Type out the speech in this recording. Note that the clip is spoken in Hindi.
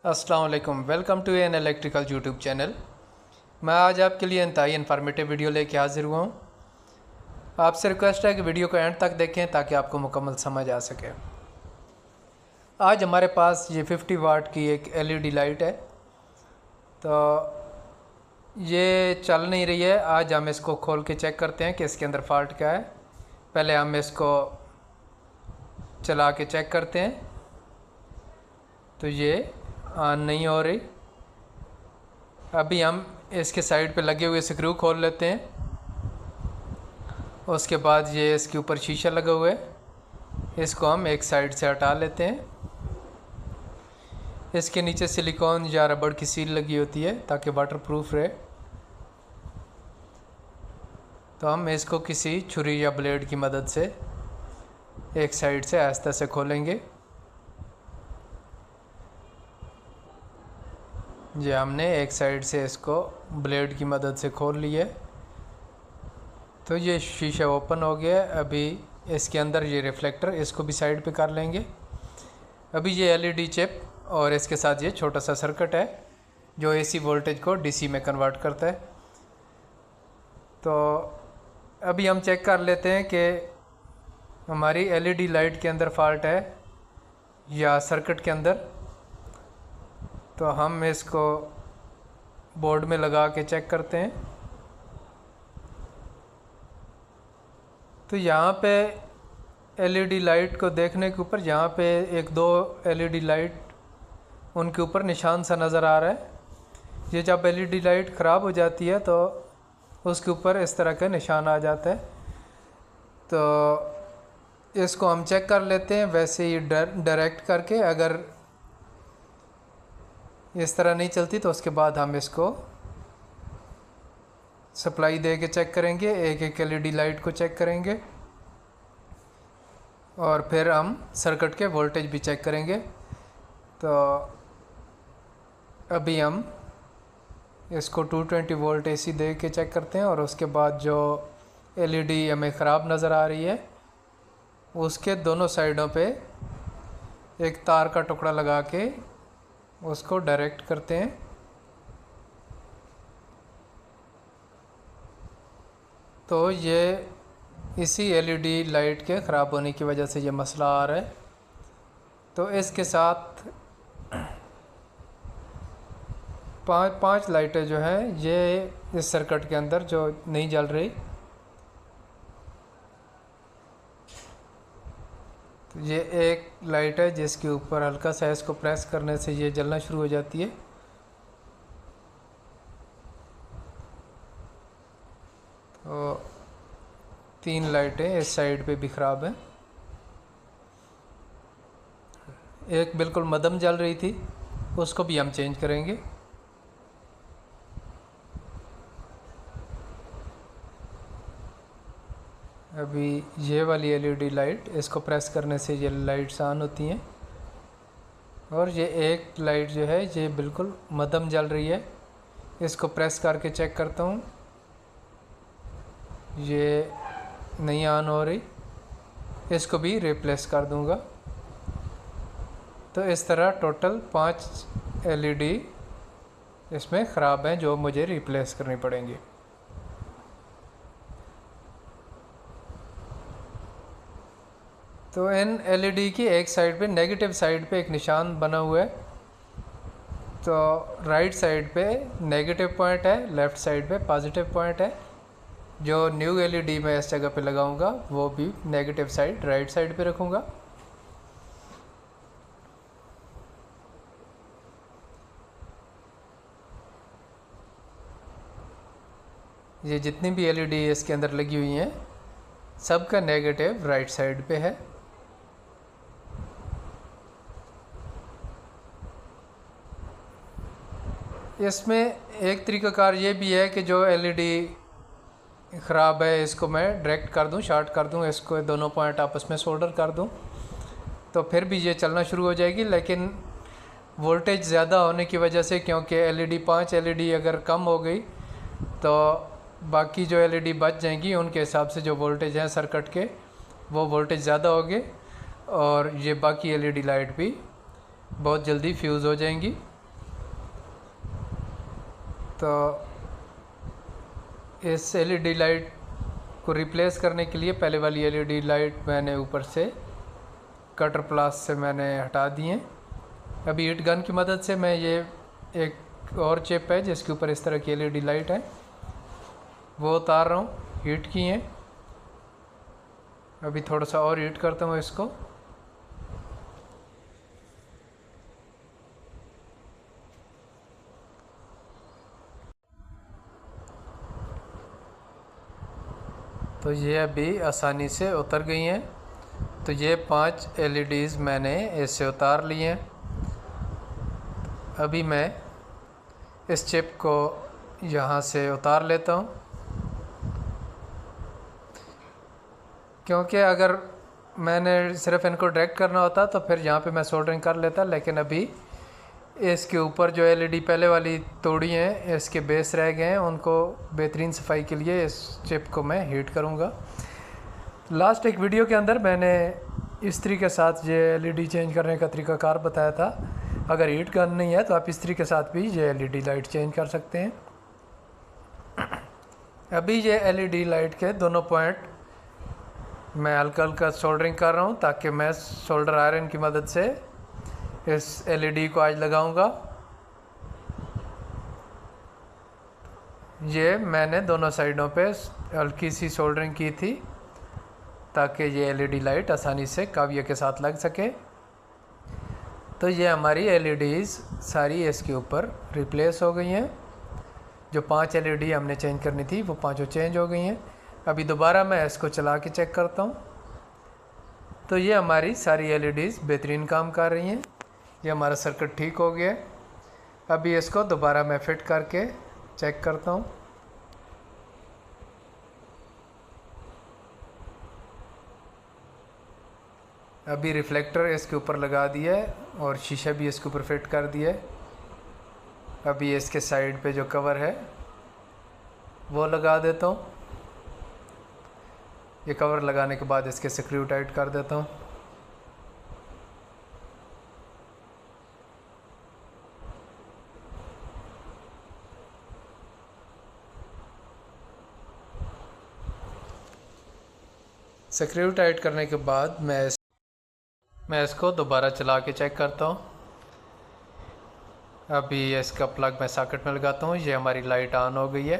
अस्सलाम वालेकुम, welcome to an electrical YouTube channel. मैं आज आपके लिए इंतहाई इन्फॉर्मेटिव वीडियो लेके हाजिर हुआ हूँ। आपसे रिक्वेस्ट है कि वीडियो को एंड तक देखें ताकि आपको मुकम्मल समझ आ सके। आज हमारे पास ये 50 वाट की एक एलईडी लाइट है, तो ये चल नहीं रही है। आज हम इसको खोल के चेक करते हैं कि इसके अंदर फॉल्ट क्या है। पहले हम इसको चला के चेक करते हैं, तो ये ऑन नहीं हो रही। अभी हम इसके साइड पे लगे हुए स्क्रू खोल लेते हैं। उसके बाद ये इसके ऊपर शीशा लगा हुआ है, इसको हम एक साइड से हटा लेते हैं। इसके नीचे सिलिकॉन या रबड़ की सील लगी होती है ताकि वाटरप्रूफ रहे। तो हम इसको किसी छुरी या ब्लेड की मदद से एक साइड से आहिस्ता से खोलेंगे। ये हमने एक साइड से इसको ब्लेड की मदद से खोल लिया, तो ये शीशा ओपन हो गया। अभी इसके अंदर ये रिफ्लेक्टर, इसको भी साइड पे कर लेंगे। अभी ये एलईडी चिप और इसके साथ ये छोटा सा सर्किट है जो एसी वोल्टेज को डीसी में कन्वर्ट करता है। तो अभी हम चेक कर लेते हैं कि हमारी एलईडी लाइट के अंदर फॉल्ट है या सर्किट के अंदर। तो हम इसको बोर्ड में लगा के चेक करते हैं। तो यहाँ पे एलईडी लाइट को देखने के ऊपर यहाँ पे एक दो एलईडी लाइट, उनके ऊपर निशान सा नज़र आ रहा है। ये जब एलईडी लाइट ख़राब हो जाती है तो उसके ऊपर इस तरह का निशान आ जाता है। तो इसको हम चेक कर लेते हैं वैसे ही डायरेक्ट करके। अगर इस तरह नहीं चलती तो उसके बाद हम इसको सप्लाई दे के चेक करेंगे, एक एक एलईडी लाइट को चेक करेंगे और फिर हम सर्किट के वोल्टेज भी चेक करेंगे। तो अभी हम इसको 220 वोल्ट एसी दे के चेक करते हैं और उसके बाद जो एलईडी हमें ख़राब नज़र आ रही है उसके दोनों साइडों पे एक तार का टुकड़ा लगा के उसको डायरेक्ट करते हैं। तो ये इसी एलईडी लाइट के ख़राब होने की वजह से ये मसला आ रहा है। तो इसके साथ पांच लाइटें जो हैं ये इस सर्किट के अंदर जो नहीं जल रही, तो ये एक लाइट है जिसके ऊपर हल्का सा इसको प्रेस करने से ये जलना शुरू हो जाती है। तो 3 लाइटें इस साइड पे भी ख़राब हैं। एक बिल्कुल मध्यम जल रही थी, उसको भी हम चेंज करेंगे। अभी ये वाली एलईडी लाइट, इसको प्रेस करने से ये लाइट्स ऑन होती हैं। और ये एक लाइट जो है ये बिल्कुल मध्यम जल रही है, इसको प्रेस करके चेक करता हूँ, ये नहीं ऑन हो रही, इसको भी रिप्लेस कर दूँगा। तो इस तरह टोटल 5 एलईडी इसमें ख़राब हैं जो मुझे रिप्लेस करनी पड़ेंगी। तो इन एलईडी की एक साइड पे, नेगेटिव साइड पे एक निशान बना हुआ है। तो राइट साइड पे नेगेटिव पॉइंट है, लेफ़्ट साइड पे पॉजिटिव पॉइंट है। जो न्यू एलईडी मैं इस जगह पे लगाऊंगा वो भी नेगेटिव साइड राइट साइड पे रखूंगा। ये जितनी भी एलईडी इसके अंदर लगी हुई हैं सबका नेगेटिव राइट साइड पे है। इसमें एक तरीक़ाकार ये भी है कि जो एलईडी ख़राब है इसको मैं डायरेक्ट कर दूं, शॉर्ट कर दूं, इसको दोनों पॉइंट आपस में सोल्डर कर दूं, तो फिर भी ये चलना शुरू हो जाएगी। लेकिन वोल्टेज ज़्यादा होने की वजह से, क्योंकि एलईडी 5 एलईडी अगर कम हो गई तो बाकी जो एलईडी बच जाएंगी उनके हिसाब से जो वोल्टेज हैं सर्किट के वो वोल्टेज ज़्यादा होंगे और ये बाकी एलईडी लाइट भी बहुत जल्दी फ्यूज़ हो जाएंगी। तो इस एलईडी लाइट को रिप्लेस करने के लिए पहले वाली एलईडी लाइट मैंने ऊपर से कटर प्लास से मैंने हटा दिए। अभी हीट गन की मदद से मैं ये एक और चिप है जिसके ऊपर इस तरह की एलईडी लाइट है वो उतार रहा हूँ। हीट की हैं, अभी थोड़ा सा और हीट करता हूँ इसको। तो ये अभी आसानी से उतर गई हैं। तो ये 5 एलईडीज़ मैंने इससे उतार लिए हैं। अभी मैं इस चिप को यहाँ से उतार लेता हूँ, क्योंकि अगर मैंने सिर्फ इनको डायरेक्ट करना होता तो फिर यहाँ पे मैं सोल्डरिंग कर लेता, लेकिन अभी इसके ऊपर जो एलईडी पहले वाली तोड़ी हैं इसके बेस रह गए हैं, उनको बेहतरीन सफाई के लिए इस चिप को मैं हीट करूँगा। लास्ट एक वीडियो के अंदर मैंने इस्त्री के साथ ये एलईडी चेंज करने का तरीक़ाकार बताया था। अगर हीट गन नहीं है तो आप इस्त्री के साथ भी ये एलईडी लाइट चेंज कर सकते हैं। अभी ये एलईडी लाइट के दोनों पॉइंट मैं हल्का हल्का सोल्डरिंग कर रहा हूँ, ताकि मैं सोल्डर आयरन की मदद से इस एलईडी को आज लगाऊंगा। ये मैंने दोनों साइडों पे हल्की सी सोल्डरिंग की थी ताकि ये एलईडी लाइट आसानी से काविया के साथ लग सके। तो ये हमारी एलईडीज़ सारी इसके ऊपर रिप्लेस हो गई हैं। जो 5 एलईडी हमने चेंज करनी थी वो पांचों चेंज हो गई हैं। अभी दोबारा मैं इसको चला के चेक करता हूँ। तो ये हमारी सारी एलईडीज़ बेहतरीन काम कर रही हैं। ये हमारा सर्किट ठीक हो गया। अभी इसको दोबारा मैं फिट करके चेक करता हूँ। अभी रिफ्लेक्टर इसके ऊपर लगा दिया है और शीशा भी इसके ऊपर फिट कर दिया है। अभी इसके साइड पे जो कवर है वो लगा देता हूँ। ये कवर लगाने के बाद इसके स्क्रू टाइट कर देता हूँ। स्क्रू टाइट करने के बाद मैं इसको दोबारा चला के चेक करता हूँ। अभी इसका प्लग मैं सॉकेट में लगाता हूँ। ये हमारी लाइट ऑन हो गई है।